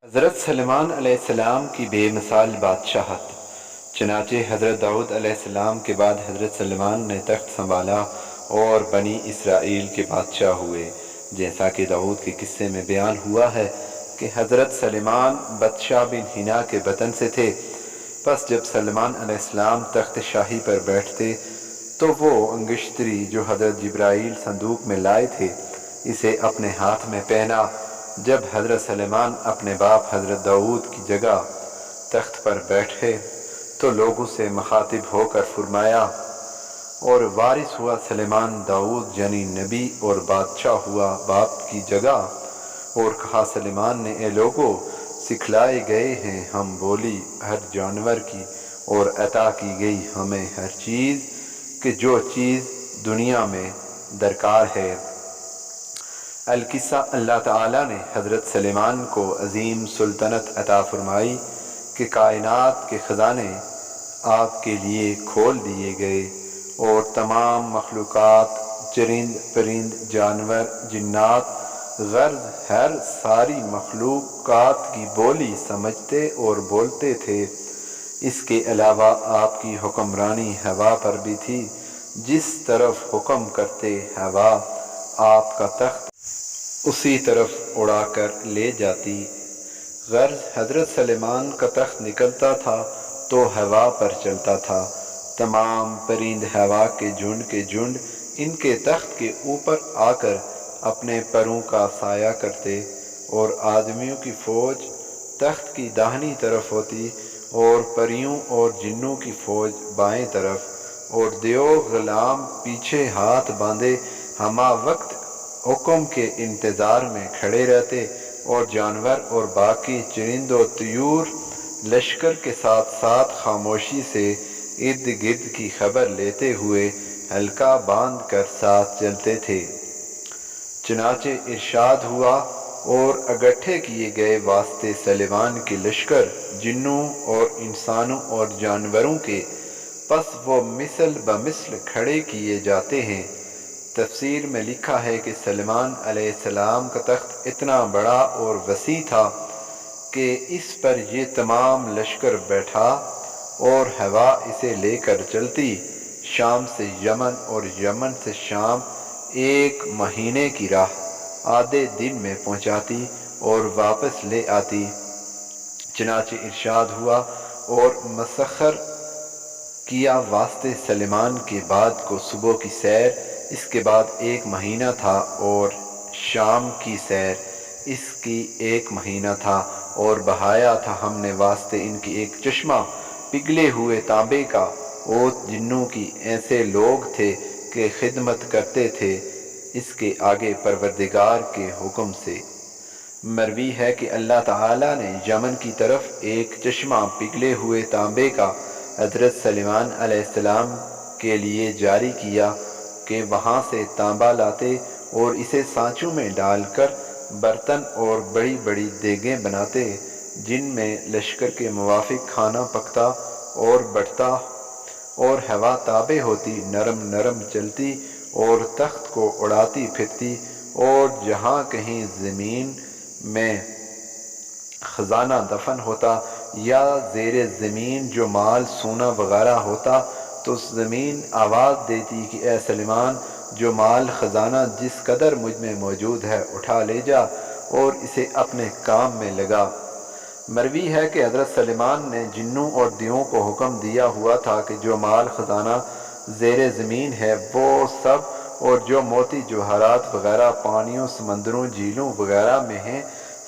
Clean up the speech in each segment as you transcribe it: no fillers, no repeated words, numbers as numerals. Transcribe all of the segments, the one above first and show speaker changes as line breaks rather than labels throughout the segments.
حضرت سلیمان علیہ السلام کی بے مثال بادشاہت۔ چنانچہ حضرت داؤد علیہ السلام کے بعد حضرت سلیمان نے تخت سنبھالا اور بنی اسرائیل کے بادشاہ ہوئے، جیسا کہ داؤد کے قصے میں بیان ہوا ہے کہ حضرت سلیمان بطشاہ بن ہنا کے بطن سے تھے۔ پس جب سلیمان علیہ السلام تخت شاہی پر بیٹھتے تو وہ انگشتری جو حضرت جبرائیل صندوق میں لائے تھے اسے اپنے ہاتھ میں پہنا۔ جب حضرت سلیمان اپنے باپ حضرت داؤد کی جگہ تخت پر بیٹھے تو لوگوں سے مخاطب ہو کر فرمایا، اور وارث ہوا سلیمان داؤد یعنی نبی اور بادشاہ ہوا باپ کی جگہ، اور کہا سلیمان نے، اے لوگو، سکھلائے گئے ہیں ہم بولی ہر جانور کی، اور عطا کی گئی ہمیں ہر چیز کہ جو چیز دنیا میں درکار ہے۔ القصہ، اللہ تعالیٰ نے حضرت سلیمان کو عظیم سلطنت عطا فرمائی کہ کائنات کے خزانے آپ کے لیے کھول دیے گئے، اور تمام مخلوقات، چرند پرند، جانور، جنات، غرض ہر ساری مخلوقات کی بولی سمجھتے اور بولتے تھے۔ اس کے علاوہ آپ کی حکمرانی ہوا پر بھی تھی، جس طرف حکم کرتے ہوا آپ کا تخت اسی طرف اڑا کر لے جاتی۔ غرض حضرت سلیمان کا تخت نکلتا تھا تو ہوا پر چلتا تھا۔ تمام پرند ہوا کے جھنڈ ان کے تخت کے اوپر آ کر اپنے پروں کا سایہ کرتے، اور آدمیوں کی فوج تخت کی داہنی طرف ہوتی اور پریوں اور جنوں کی فوج بائیں طرف، اور دیو غلام پیچھے ہاتھ باندھے ہمہ وقت حکم کے انتظار میں کھڑے رہتے، اور جانور اور باقی چرند و طیور لشکر کے ساتھ ساتھ خاموشی سے ارد گرد کی خبر لیتے ہوئے حلقہ باندھ کر ساتھ چلتے تھے۔ چنانچہ ارشاد ہوا، اور اکٹھے کیے گئے واسطے سلیمان کے لشکر جنوں اور انسانوں اور جانوروں کے، پس وہ مثل بمثل کھڑے کیے جاتے ہیں۔ تفسیر میں لکھا ہے کہ سلیمان علیہ السلام کا تخت اتنا بڑا اور وسیع تھا کہ اس پر یہ تمام لشکر بیٹھا اور ہوا اسے لے کر چلتی، شام سے یمن اور یمن سے شام 1 مہینے کی راہ آدھے دن میں پہنچاتی اور واپس لے آتی۔ چنانچہ ارشاد ہوا، اور مسخر کیا واسطے سلیمان کے بعد کو صبح کی سیر، اس کے بعد 1 مہینہ تھا، اور شام کی سیر اس کی 1 مہینہ تھا، اور بہایا تھا ہم نے واسطے ان کی ایک چشمہ پگھلے ہوئے تانبے کا۔ اوت جنوں کی ایسے لوگ تھے کہ خدمت کرتے تھے اس کے آگے پروردگار کے حکم سے۔ مروی ہے کہ اللہ تعالیٰ نے یمن کی طرف ایک چشمہ پگھلے ہوئے تانبے کا حضرت سلیمان علیہ السلام کے لیے جاری کیا کہ وہاں سے تانبا لاتے اور اسے سانچوں میں ڈال کر برتن اور بڑی بڑی دیگیں بناتے، جن میں لشکر کے موافق کھانا پکتا اور بٹتا، اور ہوا تابع ہوتی، نرم نرم چلتی اور تخت کو اڑاتی پھرتی، اور جہاں کہیں زمین میں خزانہ دفن ہوتا یا زیر زمین جو مال سونا وغیرہ ہوتا تو زمین آواز دیتی کہ اے سلیمان، جو مال خزانہ جس قدر مجھ میں موجود ہے اٹھا لے جا اور اسے اپنے کام میں لگا۔ مروی ہے کہ حضرت سلیمان نے جنوں اور دیوں کو حکم دیا ہوا تھا کہ جو مال خزانہ زیر زمین ہے وہ سب، اور جو موتی جواہرات وغیرہ پانیوں، سمندروں، جھیلوں وغیرہ میں ہیں،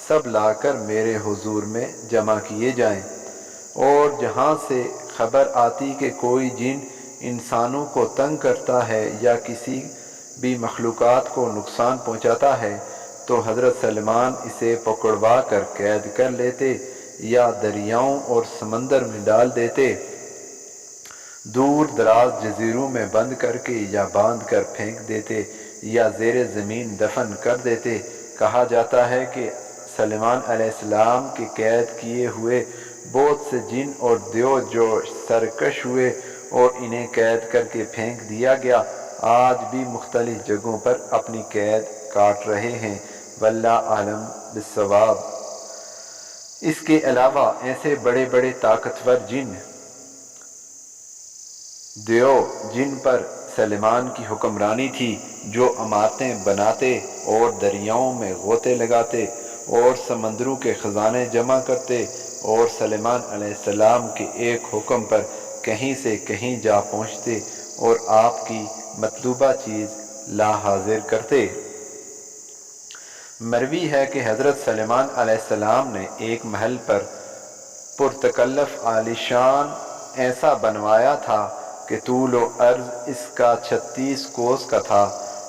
سب لا کر میرے حضور میں جمع کیے جائیں۔ اور جہاں سے خبر آتی کہ کوئی جن انسانوں کو تنگ کرتا ہے یا کسی بھی مخلوقات کو نقصان پہنچاتا ہے تو حضرت سلیمان اسے پکڑوا کر قید کر لیتے یا دریاؤں اور سمندر میں ڈال دیتے، دور دراز جزیروں میں بند کر کے یا باندھ کر پھینک دیتے یا زیر زمین دفن کر دیتے۔ کہا جاتا ہے کہ سلیمان علیہ السلام کے قید کیے ہوئے بہت سے جن اور دیو جو سرکش ہوئے اور انہیں قید کر کے پھینک دیا گیا، آج بھی مختلف جگہوں پر اپنی قید کاٹ رہے ہیں۔ واللہ اعلم بالصواب۔ اس کے علاوہ ایسے بڑے بڑے طاقتور جن دیو جن پر سلیمان کی حکمرانی تھی، جو عمارتیں بناتے اور دریاؤں میں غوطے لگاتے اور سمندروں کے خزانے جمع کرتے اور سلیمان علیہ السلام کے ایک حکم پر کہیں سے کہیں جا پہنچتے اور آپ کی مطلوبہ چیز لا حاضر کرتے۔ مروی ہے کہ حضرت سلیمان علیہ السلام نے ایک محل پر پرتکلف عالیشان ایسا بنوایا تھا کہ طول و عرض اس کا 36 کوس کا تھا۔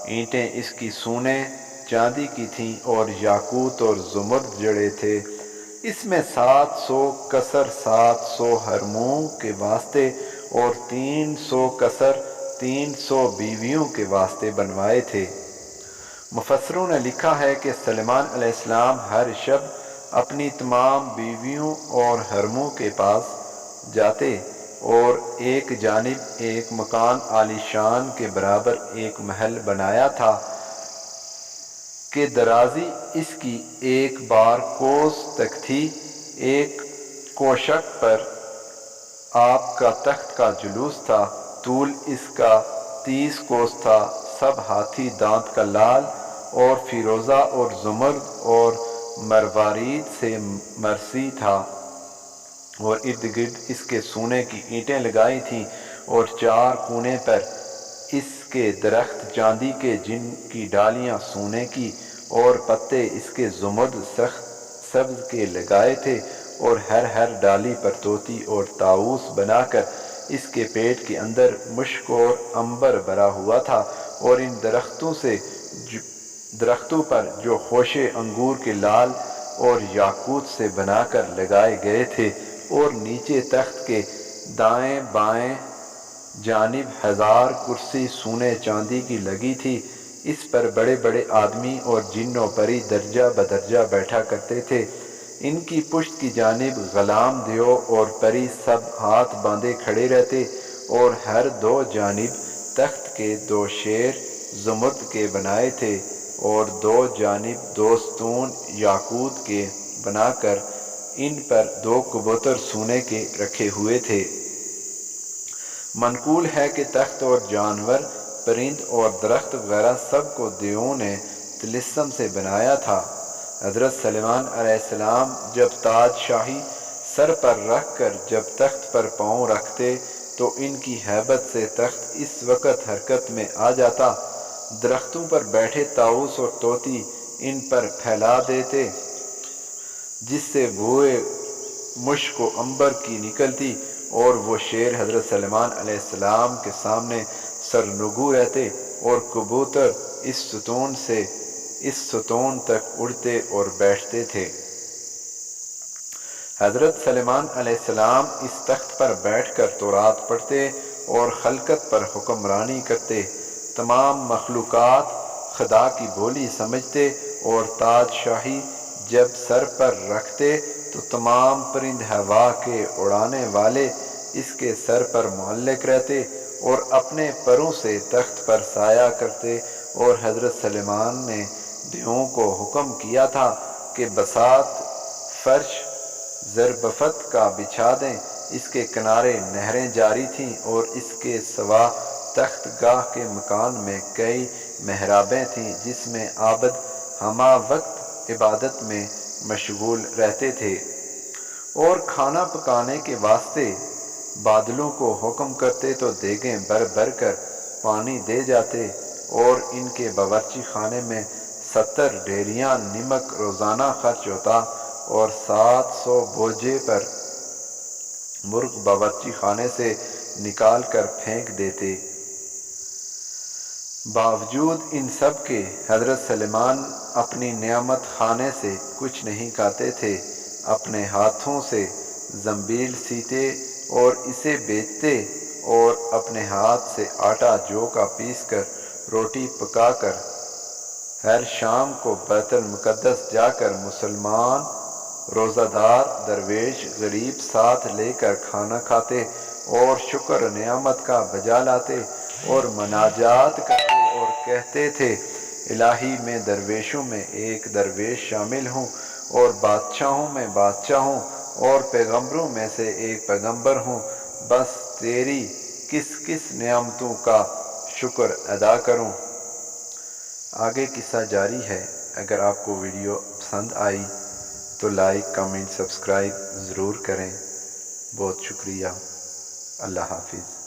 اینٹیں اس کی سونے چاندی کی تھیں اور یاقوت اور زمرد جڑے تھے۔ اس میں 700 قصر 700 حرموں کے واسطے اور 300 قصر 300 بیویوں کے واسطے بنوائے تھے۔ مفسروں نے لکھا ہے کہ سلیمان علیہ السلام ہر شب اپنی تمام بیویوں اور حرموں کے پاس جاتے اور ایک جانب ایک مکان عالیشان کے برابر ایک محل بنایا تھا کہ درازی اس کی 1 کوس تک تھی۔ ایک کوشک پر آپ کا تخت کا جلوس تھا، طول اس کا 30 کوس تھا، سب ہاتھی دانت کا لال اور فیروزہ اور زمرد اور مروارید سے مرصع تھا، اور ارد گرد اس کے سونے کی اینٹیں لگائی تھیں، اور 4 کونے پر اس کے درخت چاندی کے جن کی ڈالیاں سونے کی اور پتے اس کے زمرد سخت سبز کے لگائے تھے، اور ہر ڈالی پر طوطی اور طاؤس بنا کر اس کے پیٹ کے اندر مشک اور عنبر بھرا ہوا تھا، اور ان درختوں پر جو خوشے انگور کے لال اور یاقوت سے بنا کر لگائے گئے تھے، اور نیچے تخت کے دائیں بائیں جانب 1000 کرسی سونے چاندی کی لگی تھی۔ اس پر بڑے بڑے آدمی اور جن و پری درجہ بدرجہ بیٹھا کرتے تھے۔ ان کی پشت کی جانب غلام دیو اور پری سب ہاتھ باندھے کھڑے رہتے، اور ہر 2 جانب تخت کے 2 شیر زمرد کے بنائے تھے، اور 2 جانب 2 ستون یاقوت کے بنا کر ان پر 2 کبوتر سونے کے رکھے ہوئے تھے۔ منقول ہے کہ تخت اور جانور، پرند اور درخت وغیرہ سب کو دیووں نے طلسم سے بنایا تھا۔ حضرت سلیمان علیہ السلام جب تاج شاہی سر پر رکھ کر جب تخت پر پاؤں رکھتے تو ان کی ہیبت سے تخت اس وقت حرکت میں آ جاتا، درختوں پر بیٹھے طاؤس اور طوطی ان پر پھیلا دیتے، جس سے بوئے مشک و عنبر کی نکلتی، اور وہ شیر حضرت سلیمان علیہ السلام کے سامنے سرنگوں رہتے، اور کبوتر اس ستون سے اس ستون تک اڑتے اور بیٹھتے تھے۔ حضرت سلیمان علیہ السلام اس تخت پر بیٹھ کر تورات پڑھتے اور خلقت پر حکمرانی کرتے، تمام مخلوقات خدا کی بولی سمجھتے، اور تاج شاہی جب سر پر رکھتے تو تمام پرند ہوا کے اڑانے والے اس کے سر پر معلق رہتے اور اپنے پروں سے تخت پر سایہ کرتے، اور حضرت سلیمان نے دیووں کو حکم کیا تھا کہ بساط فرش زربفت کا بچھا دیں۔ اس کے کنارے نہریں جاری تھیں، اور اس کے سوا تخت گاہ کے مکان میں کئی محرابیں تھیں جس میں عابد ہمہ وقت عبادت میں مشغول رہتے تھے، اور کھانا پکانے کے واسطے بادلوں کو حکم کرتے تو دیگیں بھر بھر کر پانی دے جاتے، اور ان کے باورچی خانے میں 70 ڈیریاں نمک روزانہ خرچ ہوتا، اور 700 بوجھے پر مرغ باورچی خانے سے نکال کر پھینک دیتے۔ باوجود ان سب کے حضرت سلیمان اپنی نعمت خانے سے کچھ نہیں کھاتے تھے، اپنے ہاتھوں سے زنبیل سیتے اور اسے بیچتے، اور اپنے ہاتھ سے آٹا جو کا پیس کر روٹی پکا کر ہر شام کو بیت المقدس جا کر مسلمان روزہ دار درویش غریب ساتھ لے کر کھانا کھاتے اور شکر نعمت کا بجا لاتے اور مناجات کرتے اور کہتے تھے، الہی میں درویشوں میں ایک درویش شامل ہوں، اور بادشاہوں میں بادشاہ ہوں اور پیغمبروں میں سے ایک پیغمبر ہوں، بس تیری کس کس نعمتوں کا شکر ادا کروں۔ آگے قصہ جاری ہے۔ اگر آپ کو ویڈیو پسند آئی تو لائک، کمنٹ، سبسکرائب ضرور کریں۔ بہت شکریہ۔ اللہ حافظ۔